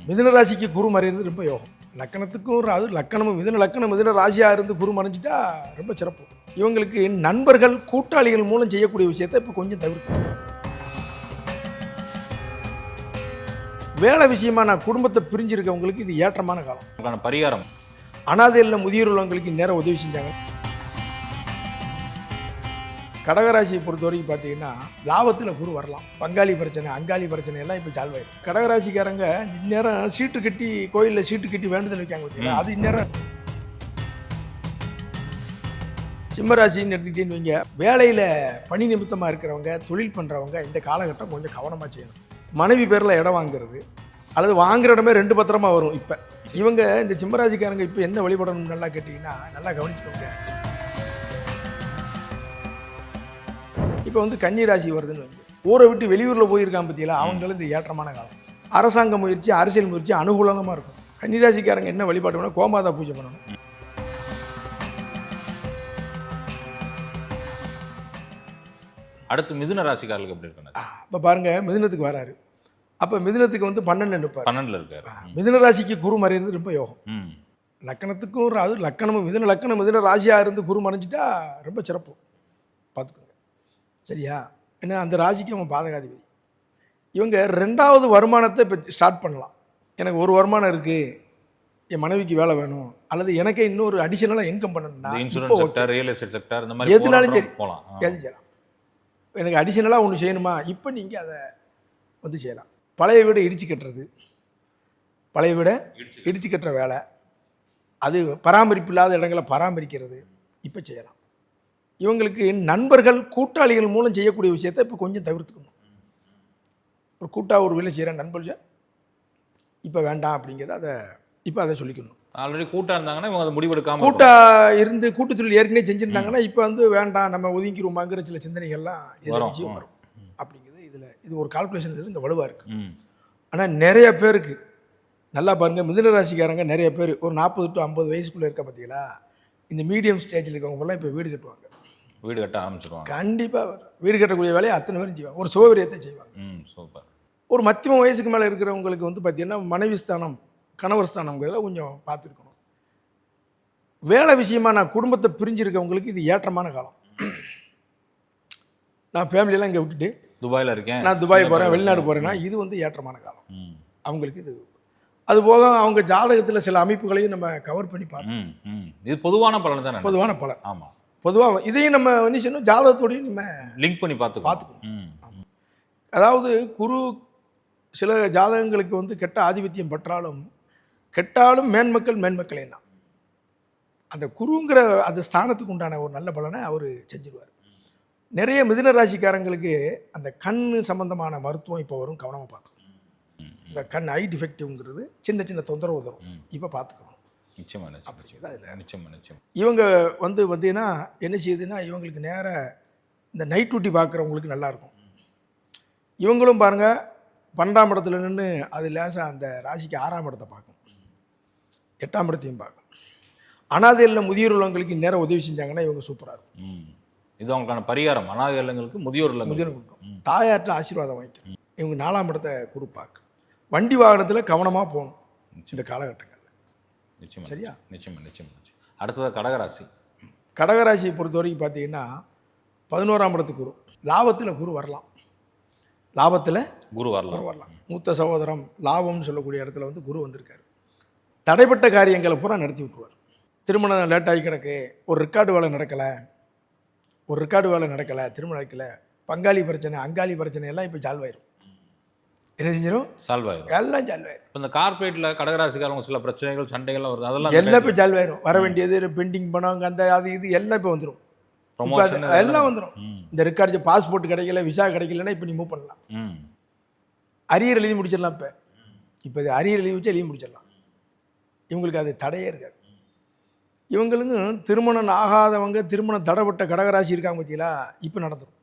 மிதுன ராசிக்கு குரு மறையிறது ரொம்ப யோகம். லக்கணத்துக்கும் அது லக்கணமும் மிதுன ராசியாக இருந்து குரு மறைஞ்சிட்டா ரொம்ப சிறப்பு. இவங்களுக்கு நண்பர்கள் கூட்டாளிகள் மூலம் செய்யக்கூடிய விஷயத்தை இப்போ கொஞ்சம் தவிர்த்து, வேலை விஷயமா நான் குடும்பத்தை பிரிஞ்சிருக்கவங்களுக்கு இது ஏற்றமான காலம். பரிகாரம் அனாதையில் முதியோர் உள்ளவங்களுக்கு நேரம் உதவி செஞ்சாங்க. கடகராசியை பொறுத்த வரைக்கும் பார்த்தீங்கன்னா லாபத்தில் குரு வரலாம். பங்காளி பிரச்சனை, அங்காளி பிரச்சனை எல்லாம் இப்போ சால்வ் ஆயிடும். கடகராசிக்காரங்க இந்நேரம் சீட்டு கட்டி கோயிலில் சீட்டு கட்டி வேண்டுதல் வைக்காங்க பார்த்தீங்களா, அது இந்நேரம். சிம்மராசின்னு எடுத்துக்கிட்டேன்னு வைங்க, வேலையில் பணி நிமித்தமாக இருக்கிறவங்க, தொழில் பண்ணுறவங்க இந்த காலகட்டம் கொஞ்சம் கவனமாக செய்யணும். மனைவி பேரில் இடம் வாங்குறது அல்லது வாங்குற இடமே 2 பத்திரமா வரும். இப்போ இவங்க இந்த சிம்மராசிக்காரங்க இப்போ என்ன வழிபடணும் நல்லா கேட்டிங்கன்னா, நல்லா கவனிச்சுக்கோங்க. இப்போ கன்னி ராசி வருதுன்னு வந்து ஊரை விட்டு வெளியூரில் போயிருக்கான் பற்றியில அவங்களும் இந்த ஏற்றமான காலம். அரசாங்க முயற்சி, அரசியல் முயற்சி அனுகூலமாக இருக்கும். கன்னிராசிக்காரங்க என்ன வழிபாடு பண்ணணும்? கோமாதா பூஜை பண்ணணும். அடுத்து மிதுன ராசிக்காரர்களுக்கு எப்படி இருக்கு? இப்போ பாருங்க, மிதுனத்துக்கு வராரு. அப்போ மிதுனத்துக்கு 12 நிற்பார். 12 இருக்காரு. மிதுன ராசிக்கு குரு மறையிறது ரொம்ப யோகம். லக்கணத்துக்கும் அது லக்கணமும் மிதுன ராசியாக இருந்து குரு மறைஞ்சிட்டா ரொம்ப சிறப்பு. பார்த்துக்கோங்க, சரியா? ஏன்னா அந்த ராசிக்கு அவன் பாதகாதிபதி. இவங்க 2வது வருமானத்தை இப்போ ஸ்டார்ட் பண்ணலாம். எனக்கு ஒரு வருமானம் இருக்குது, என் மனைவிக்கு வேலை வேணும், அல்லது எனக்கே இன்னொரு அடிஷனலாக இன்கம் பண்ணணும்னா எதுனாலும் சரி போகலாம். எது செய்யலாம். எனக்கு அடிஷனலாக ஒன்று செய்யணுமா, இப்போ நீங்கள் அதை செய்யலாம். பழைய வீடை இடித்து கட்டுறது, பழைய வீடை இடித்து கட்டுற வேலை, அது பராமரிப்பு இல்லாத இடங்களை பராமரிக்கிறது இப்போ செய்யலாம். இவங்களுக்கு நண்பர்கள் கூட்டாளிகள் மூலம் செய்யக்கூடிய விஷயத்தை இப்போ கொஞ்சம் தவிர்த்துக்கணும். ஒரு கூட்டாக ஒரு வேலை செய்கிற நண்பர்கள் இப்போ வேண்டாம் அப்படிங்கிறத அதை சொல்லிக்கணும். ஆல்ரெடி கூட்டாக இருந்தாங்கன்னா இவங்க அதை முடிவெடுக்காமல், கூட்டாக இருந்து கூட்டுத்தொழில் ஏற்கனவே செஞ்சுருந்தாங்கன்னா இப்போ வேண்டாம் நம்ம ஒதுங்கிடுவோமாங்கிற சில சிந்தனைகள்லாம் நிச்சயம் வரும். அப்படிங்கிறது இது ஒரு கால்குலேஷன் இங்கே வலுவாக இருக்குது. ஆனால் நிறைய பேருக்கு நல்லா பாருங்கள், மிதுன ராசிக்காரங்க நிறைய பேர் ஒரு 40 to 50 வயசுக்குள்ளே இருக்க பார்த்தீங்களா, இந்த மீடியம் ஸ்டேஜில் இருக்கவங்கலாம் இப்போ வீடு கட்டுவாங்க. வீடு கட்ட ஆரம்பிச்சிருவாங்க. கண்டிப்பாக வீடு கட்டக்கூடிய வேலையை அத்தனை பேரும் செய்வாங்க. ஒரு சோகரியத்தை செய்வாங்க. சூப்பர். ஒரு மத்தியம வயசுக்கு மேலே இருக்கிறவங்களுக்கு பார்த்தீங்கன்னா மனைவி ஸ்தானம், கணவர் ஸ்தானங்கிறத கொஞ்சம் பார்த்துருக்கணும். வேலை விஷயமா நான் குடும்பத்தை பிரிஞ்சிருக்கவங்களுக்கு இது ஏற்றமான காலம். நான் ஃபேமிலியெல்லாம் இங்கே விட்டுட்டு துபாயில் இருக்கேன், நான் துபாய் போகிறேன், வெளிநாடு போகிறேன்னா இது ஏற்றமான காலம் அவங்களுக்கு. இது அதுபோக அவங்க ஜாதகத்தில் சில அமைப்புகளையும் நம்ம கவர் பண்ணி பார்த்தோம். இது பொதுவான பலன் தான். பொதுவான பலன். ஆமாம். பொதுவாக இதையும் நம்ம செய்யணும், ஜாதகத்தோடையும் நம்ம லிங்க் பண்ணி பார்த்துக்கணும். அதாவது குரு சில ஜாதகங்களுக்கு கெட்ட ஆதிபத்தியம் கெட்டாலும் மேன்மக்கள் என்ன அந்த குருங்கிற அந்த ஸ்தானத்துக்கு உண்டான ஒரு நல்ல பலனை அவர் செஞ்சிருவார். நிறைய மிதுன ராசிக்காரங்களுக்கு அந்த கண் சம்பந்தமான மருத்துவம் இப்போ வரும், கவனமாக பார்த்துக்கணும். இந்த கண் ஐ டிஃபெக்டிவ்ங்கிறது சின்ன சின்ன தொந்தரவு தரும், இப்போ பார்த்துக்கணும். இவங்க பார்த்தீங்கன்னா என்ன செய்யுதுன்னா, இவங்களுக்கு நேராக இந்த நைட் டியூட்டி பார்க்குறவங்களுக்கு நல்லாயிருக்கும். இவங்களும் பாருங்கள் 12ஆம் இடத்துல நின்று அது லேசாக அந்த ராசிக்கு 6ஆம் இடத்தை பார்க்கும், 8ஆம் இடத்தையும் பார்க்கும். அனாதையில் முதியோர் உள்ளவங்களுக்கு நேரம் உதவி செஞ்சாங்கன்னா இவங்க சூப்பராக இருக்கும். இது அவங்களுக்கான பரிகாரம். அனாதை இல்லங்களுக்கு முதியோர் தாயார்ட்ட ஆசீர்வாதம் வாங்கிக்கும். இவங்க 4ஆம் இடத்தை குரு பார்க்க. வண்டி வாகனத்தில் கவனமாக போகணும் இந்த காலகட்டங்களில். நிச்சயம், சரியா? நிச்சயம். அடுத்தது கடகராசியை பொறுத்த வரைக்கும் பார்த்தீங்கன்னா 11ஆம் இடத்துக்கு குரு. லாபத்தில் குரு வரலாம். லாபத்தில் குரு வரலாம். மூத்த சகோதரம் லாபம்னு சொல்லக்கூடிய இடத்துல குரு வந்திருக்காரு. தடைப்பட்ட காரியங்களை பூரா நடத்தி விட்டுருவார். திருமணம் லேட்டாகி கிடக்கு, ஒரு ரெக்கார்டு வேலை நடக்கலை, திருமணம் நடக்கலை, பங்காளி பிரச்சனை, அங்காளி பிரச்சனை எல்லாம் இப்போ சால்வ் ஆயிரும். என்ன செஞ்சிடும்? சால்வ் ஆயிரும். எல்லாம் சால்வ் ஆயிரும். இப்போ இந்த கார்பரேட்டில் கடகராசிக்காரங்க சில பிரச்சனைகள், சண்டைகள்லாம் வருது, அதெல்லாம் எல்லாம் இப்போ சால்வ் ஆயிரும். வர வேண்டியது பெண்டிங் பணம், அது இது எல்லாம் இப்போ வந்துடும். எல்லாம் வந்துடும். இந்த ரெக்கார்டு பாஸ்போர்ட் கிடைக்கல, விசா கிடைக்கலன்னா இப்போ நீ மூவ் பண்ணலாம். அரியர் எழுதி முடிச்சிடலாம். இப்போ இது அரியர் எழுதி வச்சு எழுதி முடிச்சிடலாம். இவங்களுக்கு அது தடையே இருக்காது. இவங்களுக்கு திருமணம் ஆகாதவங்க, திருமணம் தடைப்பட்ட கடகராசி இருக்காங்க பார்த்தீங்களா, இப்போ நடந்துடும்.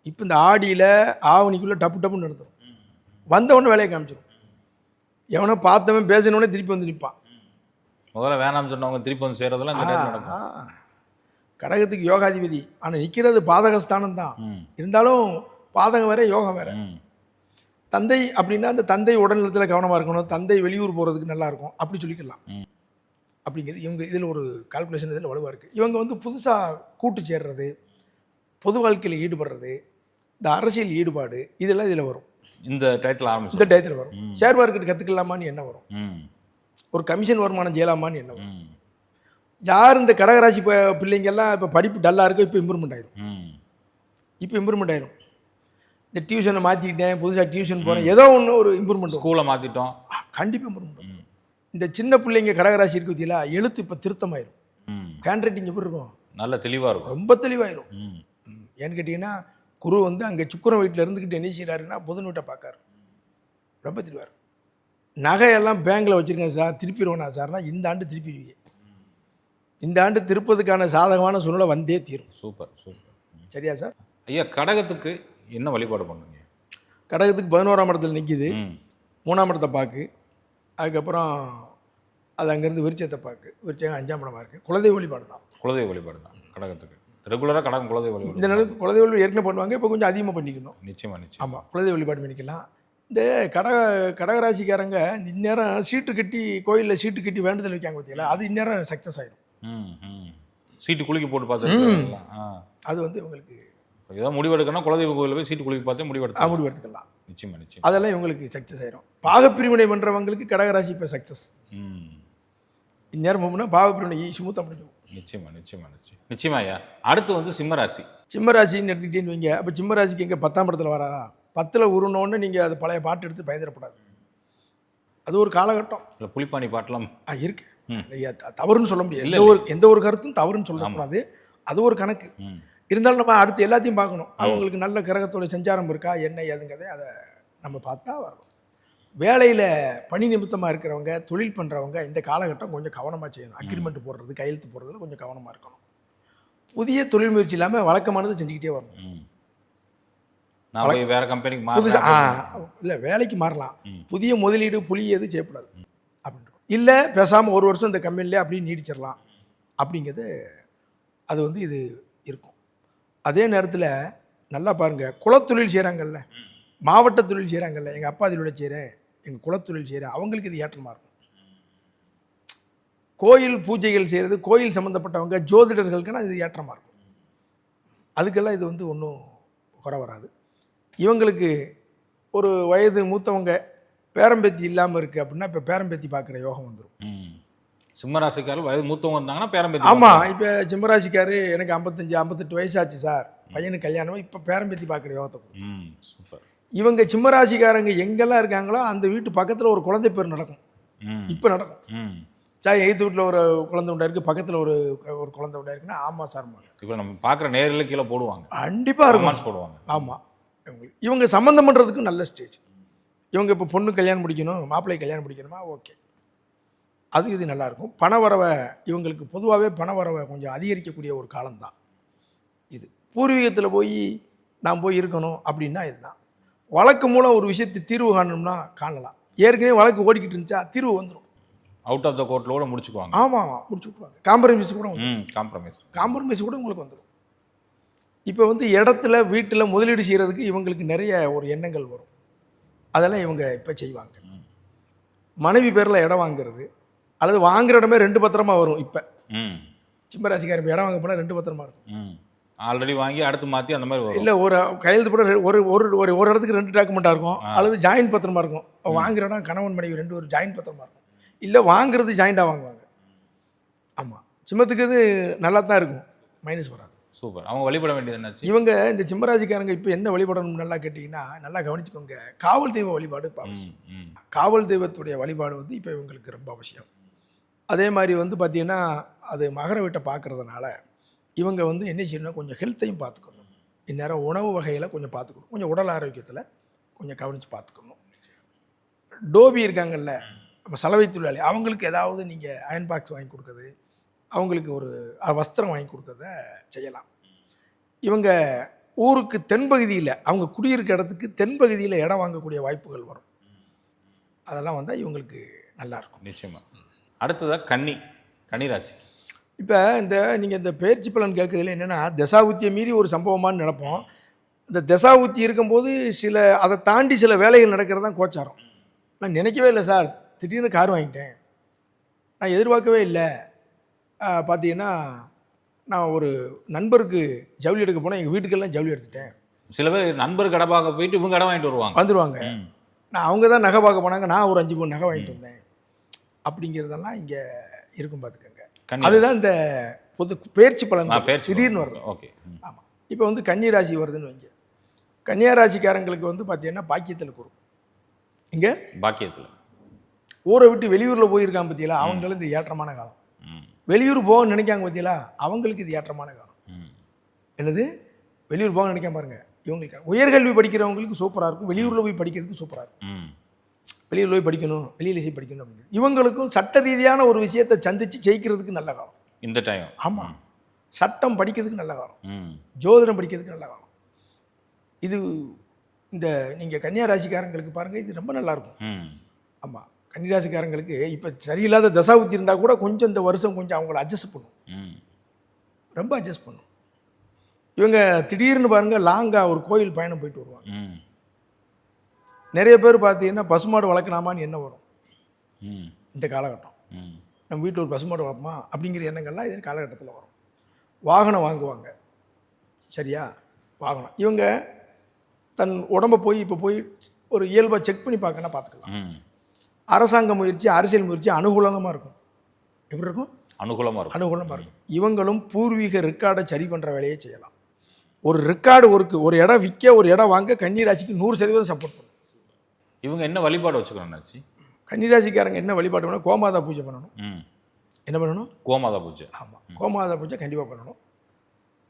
இப்போ இந்த ஆடியில் ஆவணிக்குள்ளே டப்புன்னு நடந்துடும். வந்தவொடனே வேலையை காமிச்சிடும். எவனோ பார்த்தவன் பேசணுன்னே திருப்பி வந்து நிற்பான். முதல்ல வேணாம்னு சொன்னவங்க திருப்பி வந்து சேர்றதெல்லாம் கடகத்துக்கு யோகாதிபதி. ஆனால் நிற்கிறது பாதகஸ்தானம் தான். இருந்தாலும் பாதகம் வேற, யோகம் வேற. தந்தை அப்படின்னா அந்த தந்தை உடல்நலத்தில் கவனமாக இருக்கணும், தந்தை வெளியூர் போகிறதுக்கு நல்லா இருக்கும் அப்படி சொல்லிக்கலாம். ம். அப்படிங்கிறது இவங்க இதில் ஒரு கால்குலேஷன் இதில் வலுவாக இருக்குது. இவங்க வந்து புதுசாக கூட்டு சேர்றது, பொது வாழ்க்கையில் ஈடுபடுறது, இந்த அரசியல் ஈடுபாடு இதெல்லாம் இதில் வரும். இந்த டயத்தில் ஆரம்பிச்சு இந்த டயத்தில் வரும். ஷேர் மார்க்கெட் கற்றுக்கலாமான்னு என்ன வரும், ம் ஒரு கமிஷன் வருமானம் செய்யலாமான்னு என்ன வரும். ம் யார் இந்த கடகராசி பிள்ளைங்கெல்லாம் இப்போ படிப்பு டல்லாக இருக்கும், இப்போ இம்ப்ரூவ்மெண்ட் ஆயிரும். ம் இப்போ இம்ப்ரூவ்மெண்ட் ஆயிரும். இந்த டியூஷனை மாற்றிக்கிட்டேன், புதுசாக டியூஷன் போகிறேன், ஏதோ ஒன்று ஒரு இம்ப்ரூவ்மெண்ட் ஸ்கூலை மாற்றிட்டோம். கண்டிப்பாக இம்ப்ரூவ்மெண்ட். இந்த சின்ன பிள்ளைங்க கடகராசி இருக்கு பற்றியில எழுத்து இப்போ திருத்தமாயிரும். ம் ஹேண்ட் ரைட்டிங் எப்படி இருக்கும், நல்ல தெளிவாக இருக்கும். ரொம்ப தெளிவாயிரும். ம் ஏன்னு கேட்டிங்கன்னா குரு வந்து அங்கே சுக்கிரன் வீட்டில் இருந்துக்கிட்டு என்ன செய்கிறாருன்னா புதன் வீட்டை பார்க்காரு, ரொம்ப தெளிவார். நகையெல்லாம் பேங்கில் வச்சுருக்கேன் சார், திருப்பிடுவேனா சார்னா இந்த ஆண்டு திருப்பிடுவீங்க. இந்த ஆண்டு திருப்பதுக்கான சாதகமான சூழ்நிலை வந்தே தீரும். Super super. சரியா சார்? ஐயா, கடகத்துக்கு என்ன வழிபாடு பண்ணுங்க? கடகத்துக்கு 11ஆம் இடத்துல நிற்கிது, ம் 3ஆம் இடத்தை பார்க்கு, அதுக்கப்புறம் அது அங்கேருந்து விருச்சத்தை பார்க்கு, விருச்சகம் 5ஆம் இடமா இருக்குது. குலதெய்வ வழிபாடு தான். குலதெய்வ வழிபாடு தான் கடகத்துக்கு. ரெகுலராக கடகம் குலதெய்வ இந்த வழிபாடு. நேரம் குலதெய்வ வழிபாடு ஏற்கனவே பண்ணுவாங்க, இப்போ கொஞ்சம் அதிகமாக பண்ணிக்கணும். நிச்சயமா நிச்சயம். ஆமாம், குலதெய்வ வழிபாடு பண்ணிக்கலாம். இந்த கடகராசிக்காரங்க இந்நேரம் சீட்டு கட்டி கோயிலில் சீட்டு கட்டி வேண்டுதல் வைக்காங்க பார்த்தீங்களா, அது இந்நேரம் சக்ஸஸ் ஆயிடும். ம் ம் சீட்டு குலுக்கி போட்டு பார்த்து அது வந்து இவங்களுக்கு ஏதோ முடிவெடுக்கணும், குலதெய்வ கோயிலில் போய் சீட்டு குலுக்கி பார்த்து முடிவெடுத்து முடிவெடுத்துக்கலாம். நிச்சயமா நிச்சயம். அதெல்லாம் இவங்களுக்கு சக்ஸஸ் ஆயிரும். பாகப்பிரிவினை பண்ணுறவங்களுக்கு கடகராசி இப்போ சக்ஸஸ். ம் இந்நேரம் போகும்னா பாகப்பிரிவினை ஸ்மூத்தாக முடிஞ்சு. நிச்சயமா நிச்சயமா நிச்சயம். நிச்சயமா ஐயா. அடுத்து வந்து சிம்மராசி. சிம்மராசின்னு எடுத்துக்கிட்டேன்னு வைங்க. அப்போ சிம்மராசிக்கு எங்கே 10ஆம் இடத்துல வராரா, 10ல் உருணுன்னு நீங்கள் அது பழைய பாட்டு எடுத்து பயந்துடக்கூடாது. அது ஒரு காலகட்டம். இல்லை புலிப்பாணி பாட்டெலாம் இருக்கு, தவறுன்னு சொல்ல முடியாது. எந்த ஒரு கருத்தும் தவறுன்னு சொல்லக்கூடாது, அது ஒரு கணக்கு. இருந்தாலும் நம்ம அடுத்து எல்லாத்தையும் பார்க்கணும். அவங்களுக்கு நல்ல கிரகத்தோட சஞ்சாரம் இருக்கா என்ன ஏதுங்கிறதே அதை நம்ம பார்த்தா வரணும். வேலையில் பணி நிமித்தமாக இருக்கிறவங்க, தொழில் பண்ணுறவங்க இந்த காலகட்டம் கொஞ்சம் கவனமாக செய்யணும். அக்ரிமெண்ட் போடுறது, கையெழுத்து போடுறதுல கொஞ்சம் கவனமாக இருக்கணும். புதிய தொழில் முயற்சி இல்லாமல் வழக்கமானது செஞ்சுக்கிட்டே வரணும். நான் வேற கம்பெனிக்கு புதுசாக இல்லை வேலைக்கு மாறலாம், புதிய முதலீடு புளியது செய்யக்கூடாது அப்படின்ட்டு. இல்லை பேசாமல் ஒரு வருஷம் இந்த கம்பெனிலே அப்படியே நீடிச்சிடலாம் அப்படிங்கிறது அது வந்து இது இருக்கும். அதே நேரத்தில் நல்லா பாருங்கள், குலத்தொழில் செய்கிறாங்கல்ல, மாவட்ட தொழில் செய்கிறாங்கல்ல, எங்கள் அப்பா தொழிலை செய்கிறேன், எங்கள் குலத்தொழில் செய்கிறேன், அவங்களுக்கு இது ஏற்றமாக இருக்கும். கோயில் பூஜைகள் செய்கிறது, கோயில் சம்மந்தப்பட்டவங்க ஜோதிடர்களுக்குன்னா இது ஏற்றமாக இருக்கும். அதுக்கெல்லாம் இது வந்து ஒன்றும் குறை வராது. இவங்களுக்கு ஒரு வயது மூத்தவங்க பேரம்பேத்தி இல்லாமல் இருக்குது அப்படின்னா இப்போ பேரம்பேத்தி பார்க்குற யோகம் வந்துடும். சிம்மராசிக்காரர் வயது மூத்தவங்க இருந்தாங்கன்னா பேரம்பேத்தி. ஆமாம், இப்போ சிம்மராசிக்காரு எனக்கு 55 58 வயசாச்சு சார், பையனுக்கு கல்யாணம், இப்போ பேரம்பேத்தி பார்க்குற யோகத்தை. சூப்பர். இவங்க சிம்மராசிக்காரங்க எங்கெல்லாம் இருக்காங்களோ அந்த வீட்டு பக்கத்தில் ஒரு குழந்தை பேர் நடக்கும். இப்போ நடக்கும் சார், எய்த்து வீட்டில் ஒரு குழந்தை உண்டா இருக்குது, பக்கத்தில் ஒரு குழந்தை உண்டா இருக்குன்னா ஆமாம் சார். இப்போ நம்ம பார்க்குற நேரில் கீழே போடுவாங்க, கண்டிப்பாக இருக்கும் போடுவாங்க. ஆமாம், இவங்க சம்மந்தம் பண்ணுறதுக்கு நல்ல ஸ்டேஜ். இவங்க இப்போ பொண்ணு கல்யாணம் முடிக்கணும், மாப்பிள்ளை கல்யாணம் முடிக்கணுமா, ஓகே, அது இது நல்லாயிருக்கும். பணவரவை இவங்களுக்கு பொதுவாகவே பணவரவை கொஞ்சம் அதிகரிக்கக்கூடிய ஒரு காலம்தான் இது. பூர்வீகத்தில் போய் நான் போய் இருக்கணும் அப்படின்னா இதுதான். வழக்கு மூலம் ஒரு விஷயத்தை தீர்வு காணணும்னா காணலாம். ஏற்கனவே வழக்கு ஓடிக்கிட்டு இருந்துச்சா தீர்வு வந்துடும். அவுட் ஆஃப் த கோர்ட்டில் முடிச்சுக்குவாங்க. ஆமாம், முடிச்சு விட்ருவாங்க. காம்ப்ரமைஸ் கூட காம்ப்ரமைஸ் கூட உங்களுக்கு வந்துடும். இப்போ வந்து இடத்துல வீட்டில் முதலீடு செய்கிறதுக்கு இவங்களுக்கு நிறைய ஒரு எண்ணங்கள் வரும். அதெல்லாம் இவங்க இப்போ செய்வாங்க. மனைவி பேரில் இடம் வாங்குறது அல்லது வாங்குற இடமே 2 பத்திரமா வரும். இப்போ சிம்மராசிக்காரர் இடம் வாங்க போனால் 2 பத்திரமா இருக்கும். ஆல்ரெடி வாங்கி அடுத்து மாற்றி அந்த மாதிரி வரும். இல்லை ஒரு கையெழுத்து போட ஒரு இடத்துக்கு 2 டாக்குமெண்ட்டாக இருக்கும், அல்லது ஜாயின் பத்திரமா இருக்கும். வாங்குற இடம் கணவன் மனைவி 2 ஒரு ஜாயின் பத்திரமா இருக்கும். இல்லை வாங்குறது ஜாயிண்டாக வாங்குவாங்க. ஆமாம், சிம்மத்துக்கு இது நல்லா தான் இருக்கும், மைனஸ் வராது. சூப்பர். அவங்க வழிபட வேண்டியது என்ன? இவங்க இந்த சிம்மராசிக்காரங்க இப்போ என்ன வழிபடணும் நல்லா கேட்டிங்கன்னா, நல்லா கவனிச்சுக்கோங்க. காவல் தெய்வ வழிபாடு இப்போ அவசியம். காவல் தெய்வத்துடைய வழிபாடு வந்து இப்போ இவங்களுக்கு ரொம்ப அவசியம். அதே மாதிரி வந்து பார்த்திங்கன்னா அது மகர வீட்டை பார்க்குறதுனால இவங்க வந்து என்ன செய்யணும்னா கொஞ்சம் ஹெல்த்தையும் பார்த்துக்கணும். இந்நேரம் உணவு வகையில் கொஞ்சம் பார்த்துக்கணும், கொஞ்சம் உடல் ஆரோக்கியத்தில் கொஞ்சம் கவனித்து பார்த்துக்கணும். டோபி இருக்காங்கல்ல, நம்ம சலவை தொழிலாளி, அவங்களுக்கு ஏதாவது நீங்கள் அயன் பாக்ஸ் வாங்கி கொடுக்குறது, அவங்களுக்கு ஒரு வஸ்திரம் வாங்கி கொடுக்கறத செய்யலாம். இவங்க ஊருக்கு தென்பகுதியில், அவங்க குடியிருக்க இடத்துக்கு தென்பகுதியில் இடம் வாங்கக்கூடிய வாய்ப்புகள் வரும். அதெல்லாம் வந்தால் இவங்களுக்கு நல்லாயிருக்கும். நிச்சயமாக. அடுத்ததாக கன்னி ராசி. இப்போ நீங்கள் இந்த பயிற்சி பலன் கேட்குறதுல என்னென்னா தசாபுத்தியை மீறி ஒரு சம்பவமானு நினைப்போம். இந்த தசாபுத்தி இருக்கும்போது அதை தாண்டி சில வேலைகள் நடக்கிறது தான் கோச்சாரம். நான் நினைக்கவே இல்லை சார், திடீர்னு கார் வாங்கிட்டேன், நான் எதிர்பார்க்கவே இல்லை. பார்த்தீங்கன்னா நான் ஒரு நண்பருக்கு ஜவுளி எடுக்க போனால் எங்கள் வீட்டுக்கெல்லாம் ஜவுளி எடுத்துட்டேன். சில பேர் நண்பர் கடை பார்க்க போயிட்டு இவங்க கடை வாங்கிட்டு வந்துடுவாங்க. நான் அவங்க தான் நகை பார்க்க போனாங்க, நான் ஒரு 5 பவுன் நகை வாங்கிட்டு வந்தேன். அப்படிங்கிறதெல்லாம் இங்கே இருக்கும் பார்த்துக்கோங்க. அதுதான் இந்த பொது பயிற்சி பலன் திடீர்னு வருது. ஓகே. ஆமாம். இப்போ வந்து கன்னி ராசி வருதுன்னு வைங்க. கன்னியா ராசிக்காரங்களுக்கு வந்து பார்த்தீங்கன்னா பாக்கியத்தில் குரு இங்கே பாக்கியத்தில் ஊரை விட்டு வெளியூரில் போயிருக்காங்க பார்த்தீங்களா, அவங்களும் இந்த ஏற்றமான காலம். வெளியூர் போகணும்னு நினைக்காங்க பார்த்தீங்களா, அவங்களுக்கு இது ஏற்றமான காலம். என்னது வெளியூர் போக நினைக்காம பாருங்க, இவங்களுக்கு உயர்கல்வி படிக்கிறவங்களுக்கு சூப்பராக இருக்கும், வெளியூரில் போய் படிக்கிறதுக்கு சூப்பராக இருக்கும். வெளியூரில் போய் படிக்கணும், வெளியில் படிக்கணும் அப்படிங்கிறது இவங்களுக்கும் சட்ட ரீதியான ஒரு விஷயத்தை சந்தித்து ஜெயிக்கிறதுக்கு நல்ல காலம் இந்த டைம். ஆமாம், சட்டம் படிக்கிறதுக்கு நல்ல காலம், ஜோதிடம் படிக்கிறதுக்கு நல்ல காலம். இது இந்த நீங்கள் கன்னியா ராசிக்காரங்களுக்கு பாருங்கள், இது ரொம்ப நல்லாயிருக்கும். ஆமாம், கன்னிராசிக்காரங்களுக்கு இப்போ சரியில்லாத தசாபுத்தி இருந்தால் கூட கொஞ்சம் இந்த வருஷம் கொஞ்சம் அவங்கள அட்ஜஸ்ட் பண்ணும், ரொம்ப அட்ஜஸ்ட் பண்ணும். இவங்க திடீர்னு பாருங்கள் லாங்காக ஒரு கோயில் பயணம் போயிட்டு வருவாங்க. நிறைய பேர் பார்த்தீங்கன்னா பசுமாடு வளர்க்கலாமான்னு என்ன வரும் இந்த காலகட்டம். நம்ம வீட்டில் ஒரு பசுமாடு வளர்ப்போமா அப்படிங்கிற எண்ணங்கள்லாம் இது காலகட்டத்தில் வரும். வாகனம் வாங்குவாங்க, சரியா, வாகனம். இவங்க தன் உடம்பை இப்போ போய் ஒரு இயல்பாக செக் பண்ணி பார்க்கணுன்னா பார்த்துக்கலாம். அரசாங்க முயற்சி, அரசியல் முயற்சி அனுகூலமாக இருக்கும். எப்படி இருக்கும்? அனுகூலமாக இருக்கும். இவங்களும் பூர்வீக ரெக்கார்டை சரி பண்ணுற வேலையை செய்யலாம். ஒரு ரெக்கார்டு ஒரு இடம் விற்க, ஒரு இடம் வாங்க கன்னிராசிக்கு 100% சப்போர்ட் பண்ணும். இவங்க என்ன வழிபாடு வச்சுக்கணும்னாச்சு? கன்னிராசிக்காரங்க என்ன வழிபாடு பண்ணணும்? கோமாதா பூஜை பண்ணணும். என்ன பண்ணணும்? கோமாதா பூஜை. ஆமாம், கோமாதா பூஜை கண்டிப்பாக பண்ணணும்.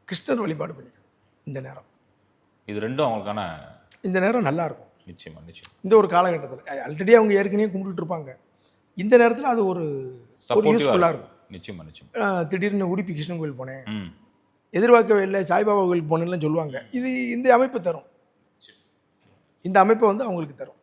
கிருஷ்ணர் வழிபாடு பண்ணிக்கணும். இந்த நேரம் இது ரெண்டும் அவங்களுக்கான இந்த நேரம் நல்லாயிருக்கும். நிச்சயமாக. இந்த ஒரு காலகட்டத்தில் ஆல்ரெடி அவங்க ஏற்கனவே கும்பிட்டுட்டு இருப்பாங்க. இந்த நேரத்தில் அது ஒரு யூஸ்ஃபுல்லாக இருக்கும். நிச்சயமாக. திடீர்னு உடுப்பி கிருஷ்ணன் கோயில் போனேன், எதிர்பார்க்கவே இல்லை, சாய்பாபா கோயிலுக்கு போனேன்லாம் சொல்லுவாங்க. இது இந்த அமைப்பு தரும், இந்த அமைப்பை வந்து அவங்களுக்கு தரும்.